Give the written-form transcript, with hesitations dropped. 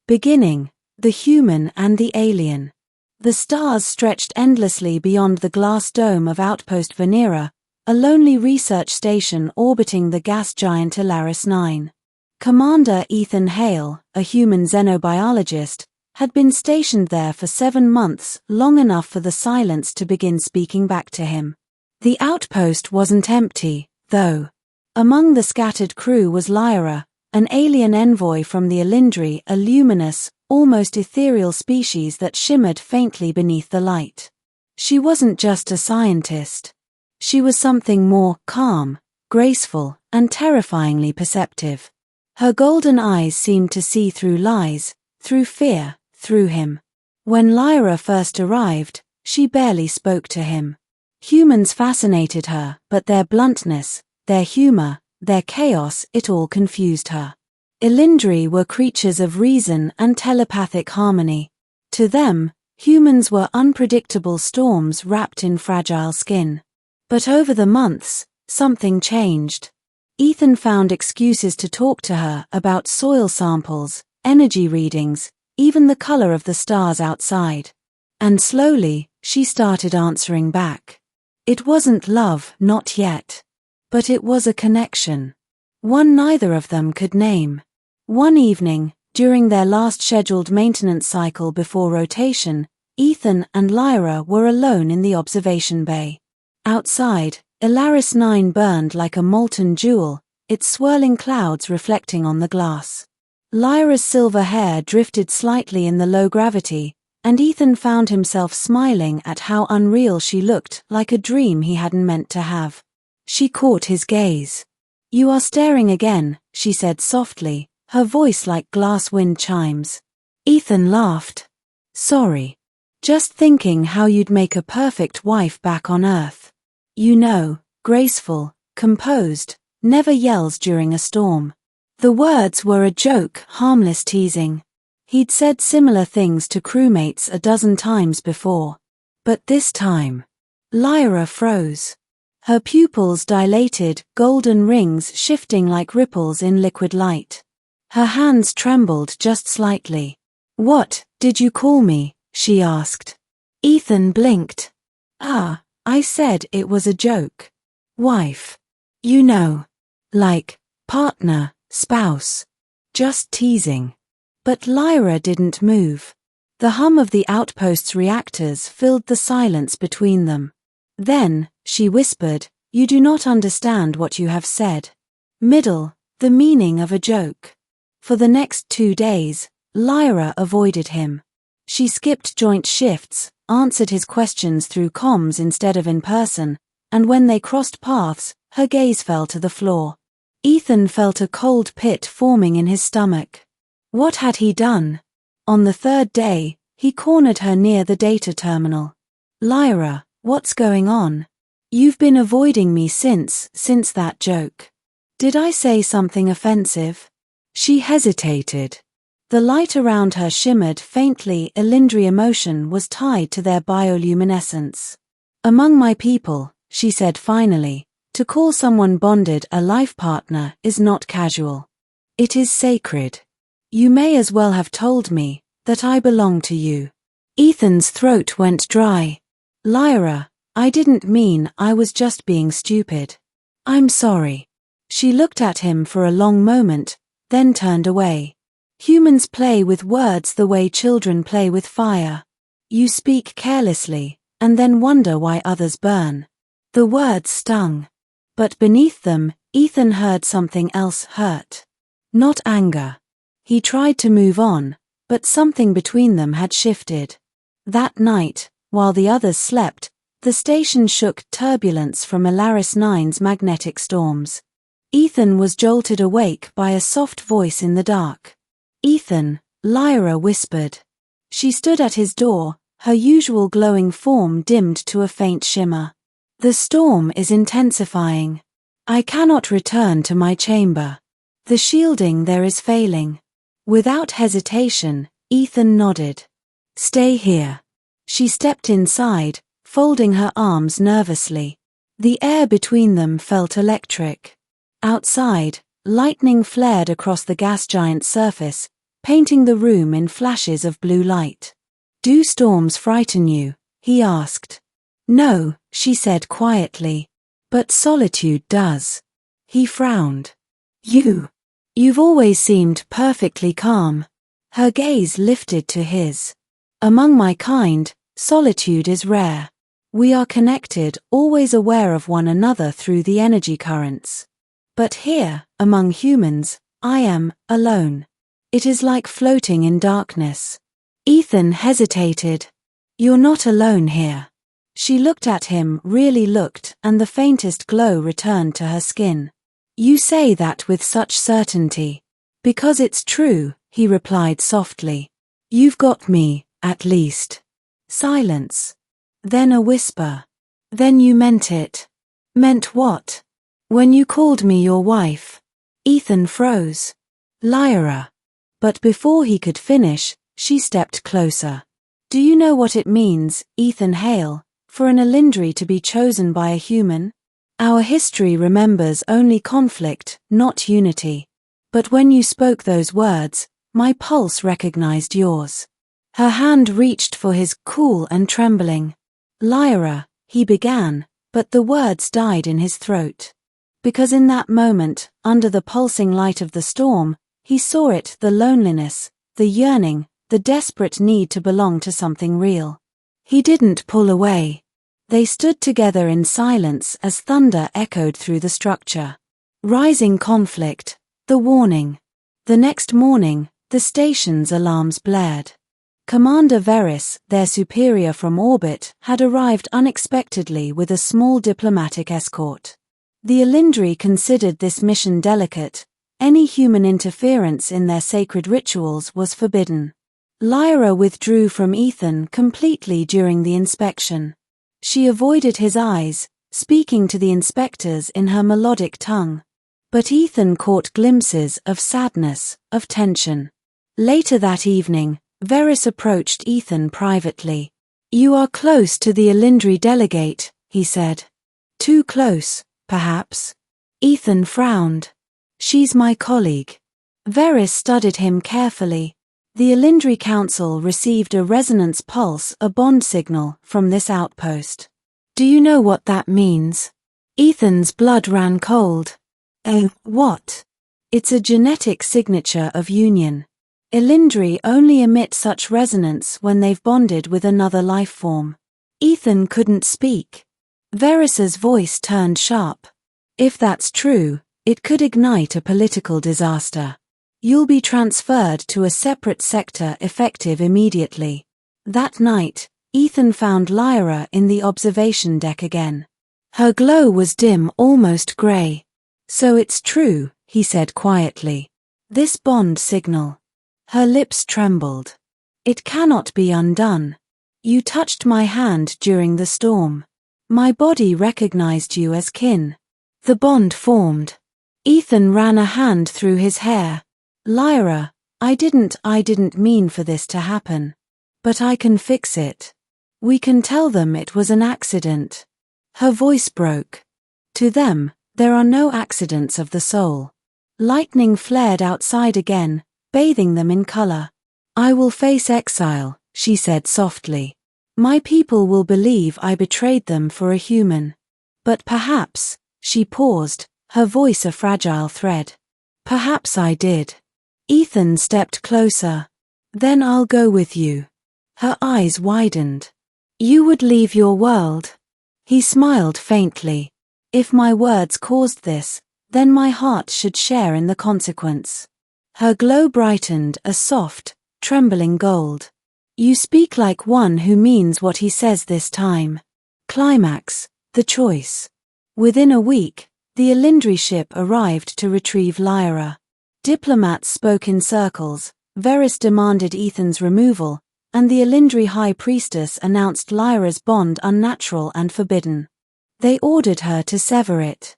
Beginning, the human and the alien. The stars stretched endlessly beyond the glass dome of Outpost Venera, a lonely research station orbiting the gas giant Alaris 9. Commander Ethan Hale, a human xenobiologist, had been stationed there for 7 months, long enough for the silence to begin speaking back to him. The outpost wasn't empty, though. Among the scattered crew was Lyra, an alien envoy from the Alindri, a luminous, almost ethereal species that shimmered faintly beneath the light. She wasn't just a scientist. She was something more: calm, graceful, and terrifyingly perceptive. Her golden eyes seemed to see through lies, through fear, through him. When Lyra first arrived, she barely spoke to him. Humans fascinated her, but their bluntness, their humor, their chaos, it all confused her. Alindri were creatures of reason and telepathic harmony. To them, humans were unpredictable storms wrapped in fragile skin. But over the months, something changed. Ethan found excuses to talk to her about soil samples, energy readings, even the color of the stars outside. And slowly, she started answering back. It wasn't love, not yet. But it was a connection. One neither of them could name. One evening, during their last scheduled maintenance cycle before rotation, Ethan and Lyra were alone in the observation bay. Outside, Alaris 9 burned like a molten jewel, its swirling clouds reflecting on the glass. Lyra's silver hair drifted slightly in the low gravity, and Ethan found himself smiling at how unreal she looked, like a dream he hadn't meant to have. She caught his gaze. "You are staring again," she said softly, her voice like glass wind chimes. Ethan laughed. "Sorry. Just thinking how you'd make a perfect wife back on Earth. You know, graceful, composed, never yells during a storm." The words were a joke, harmless teasing. He'd said similar things to crewmates a dozen times before. But this time, Lyra froze. Her pupils dilated, golden rings shifting like ripples in liquid light. Her hands trembled just slightly. "What did you call me?" she asked. Ethan blinked. I said it was a joke. Wife. You know. Like, partner, spouse. Just teasing." But Lyra didn't move. The hum of the outpost's reactors filled the silence between them. Then, she whispered, "You do not understand what you have said." The meaning of a joke. For the next 2 days, Lyra avoided him. She skipped joint shifts, answered his questions through comms instead of in person, and when they crossed paths, her gaze fell to the floor. Ethan felt a cold pit forming in his stomach. What had he done? On the 3rd day, he cornered her near the data terminal. "Lyra, what's going on? You've been avoiding me since that joke. Did I say something offensive?" She hesitated. The light around her shimmered faintly. Alindri emotion was tied to their bioluminescence. "Among my people," she said finally, "to call someone bonded a life partner is not casual. It is sacred. You may as well have told me that I belong to you." Ethan's throat went dry. "Lyra, I didn't mean. I was just being stupid. I'm sorry." She looked at him for a long moment, then turned away. Humans play with words the way children play with fire. You speak carelessly, and then wonder why others burn. The words stung. But beneath them, Ethan heard something else: hurt. Not anger. He tried to move on, but something between them had shifted. That night, while the others slept, the station shook, turbulence from Alaris 9's magnetic storms. Ethan was jolted awake by a soft voice in the dark. "Ethan," Lyra whispered. She stood at his door, her usual glowing form dimmed to a faint shimmer. "The storm is intensifying. I cannot return to my chamber. The shielding there is failing." Without hesitation, Ethan nodded. "Stay here." She stepped inside, folding her arms nervously. The air between them felt electric. Outside, lightning flared across the gas giant's surface, painting the room in flashes of blue light. "Do storms frighten you?" he asked. "No," she said quietly. "But solitude does." He frowned. You've always seemed perfectly calm." Her gaze lifted to his. "Among my kind, solitude is rare. We are connected, always aware of one another through the energy currents. But here, among humans, I am alone. It is like floating in darkness." Ethan hesitated. "You're not alone here." She looked at him, really looked, and the faintest glow returned to her skin. "You say that with such certainty." "Because it's true," he replied softly. "You've got me, at least." Silence. Then a whisper. "Then you meant it." "Meant what?" "When you called me your wife." Ethan froze. "Lyra." But before he could finish, she stepped closer. "Do you know what it means, Ethan Hale, for an Alienry to be chosen by a human? Our history remembers only conflict, not unity. But when you spoke those words, my pulse recognized yours." Her hand reached for his, cool and trembling. "Lyra," he began, but the words died in his throat. Because in that moment, under the pulsing light of the storm, he saw it, the loneliness, the yearning, the desperate need to belong to something real. He didn't pull away. They stood together in silence as thunder echoed through the structure. Rising conflict, the warning. The next morning, the station's alarms blared. Commander Veris, their superior from orbit, had arrived unexpectedly with a small diplomatic escort. The Alienry considered this mission delicate. Any human interference in their sacred rituals was forbidden. Lyra withdrew from Ethan completely during the inspection. She avoided his eyes, speaking to the inspectors in her melodic tongue. But Ethan caught glimpses of sadness, of tension. Later that evening, Veris approached Ethan privately. "You are close to the Alienry delegate," he said. "Too close, perhaps." Ethan frowned. "She's my colleague." Veris studied him carefully. The Alienry Council received a resonance pulse, a bond signal, from this outpost. "Do you know what that means?" Ethan's blood ran cold. "Oh, what?" "It's a genetic signature of union. Alienry only emit such resonance when they've bonded with another life form." Ethan couldn't speak. Veris's voice turned sharp. "If that's true, it could ignite a political disaster. You'll be transferred to a separate sector effective immediately." That night, Ethan found Lyra in the observation deck again. Her glow was dim, almost grey. "So it's true," he said quietly. "This bond signal." Her lips trembled. "It cannot be undone. You touched my hand during the storm. My body recognized you as kin." The bond formed. Ethan ran a hand through his hair. "Lyra, I didn't mean for this to happen. But I can fix it. We can tell them it was an accident." Her voice broke. "To them, there are no accidents of the soul." Lightning flared outside again, bathing them in color. "I will face exile," she said softly. "My people will believe I betrayed them for a human. But perhaps," she paused, her voice a fragile thread. "Perhaps I did." Ethan stepped closer. "Then I'll go with you." Her eyes widened. "You would leave your world?" He smiled faintly. "If my words caused this, then my heart should share in the consequence." Her glow brightened, a soft, trembling gold. "You speak like one who means what he says this time." Climax, the choice. Within a week, the Alienry ship arrived to retrieve Lyra. Diplomats spoke in circles, Veris demanded Ethan's removal, and the Alienry High Priestess announced Lyra's bond unnatural and forbidden. They ordered her to sever it.